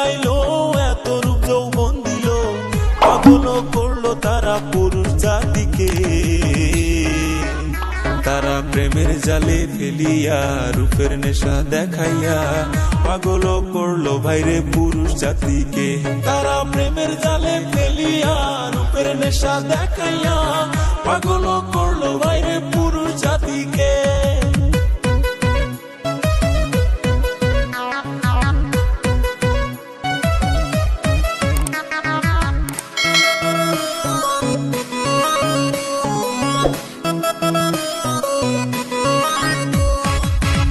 বানাইলো, এত রূপ যৌবন দিল, পাগল করলো তারা পুরুষ জাতিকে। তারা প্রেমের জালে ফেলিয়া রূপের নেশা দেখাইয়া পাগল করলো ভাইরে পুরুষ জাতিকে। তারা প্রেমের জালে ফেলিয়া রূপের নেশা দেখাইয়া পাগল করলো ভাইরে পুরুষ জাতিকে।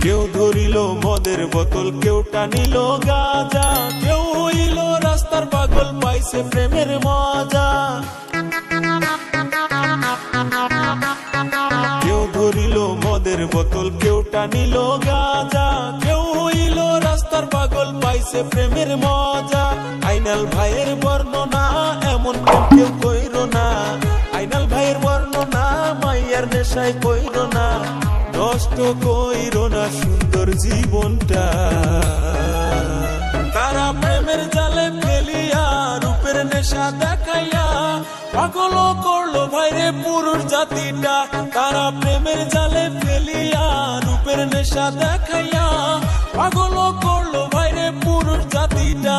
কেউ ধরিল মদের বোতল, কেউ টানিল গাঁজা, কেউ হইল রাস্তার পাগল, পাইছে প্রেমের মজা। কেউ ধরিল মদের বোতল, কেউ টানিল গাঁজা, কেউ হইল রাস্তার পাগল, পাইছে প্রেমের মজা। আইনাল ভাইয়ের বর্ণনা এমন প্রেম কেউ কইর না, আইনাল ভাইয়ের বর্ণনা মাইয়ার নেশায় কইর না। নষ্ট কইরো না সুন্দর জীবনটা। তারা প্রেমের জালে ফেলিয়া রূপের নেশা দেখাইয়া পাগল করলো ভাইরে পুরুষ জাতিটা। তারা প্রেমের জালে ফেলিয়া রূপের নেশা দেখাইয়া পাগল করলো ভাইরে পুরুষ জাতিটা।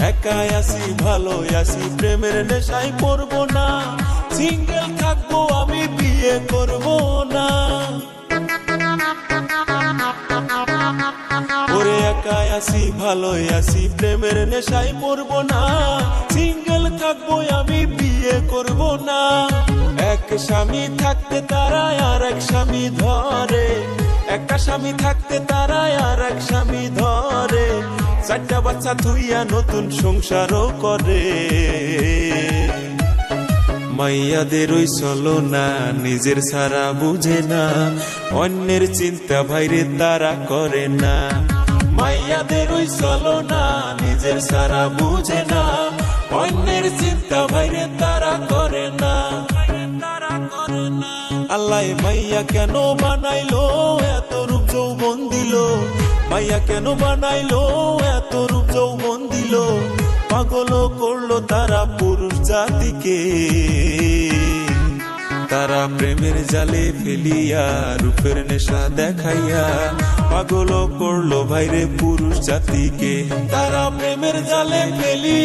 একাই আসি ভালো আসি, প্রেমের নেশায় পড়বো না, সিঙ্গেল থাকবো আমি বিয়ে করবো না। ওরে একাই আসি ভালো আসি, প্রেমের নেশায় পড়বো না, সিঙ্গেল থাকবো আমি বিয়ে করবো না। এক স্বামী থাকতে তারা আর এক স্বামী ধরে, একটা স্বামী থাকতে তারা আর এক স্বামী ধরে, চারটা বাচ্চা থুইয়া নতুন সংসারও করে। মাইয়াদের ওই চলো না, নিজের সারা বুঝে না, অন্যের চিন্তা ভাইরে তারা করে না। মাইয়াদের ওই চলো না, নিজের সারা বুঝে না, অন্যের চিন্তা ভাইরে তারা করে না। আল্লাহ মাইয়া কেন বানাইলো, এত রূপ যৌবন দিল, মাইয়া কেন বানাইলো, এত রূপ যৌবন দিল, পাগল করলো তারা পুরুষ জাতিকে। তারা প্রেমের জালে ফেলিয়া রূপের নেশা দেখাইয়া পাগল করলো ভাইরে পুরুষ জাতিকে। তারা প্রেমের জালে ফেলিয়া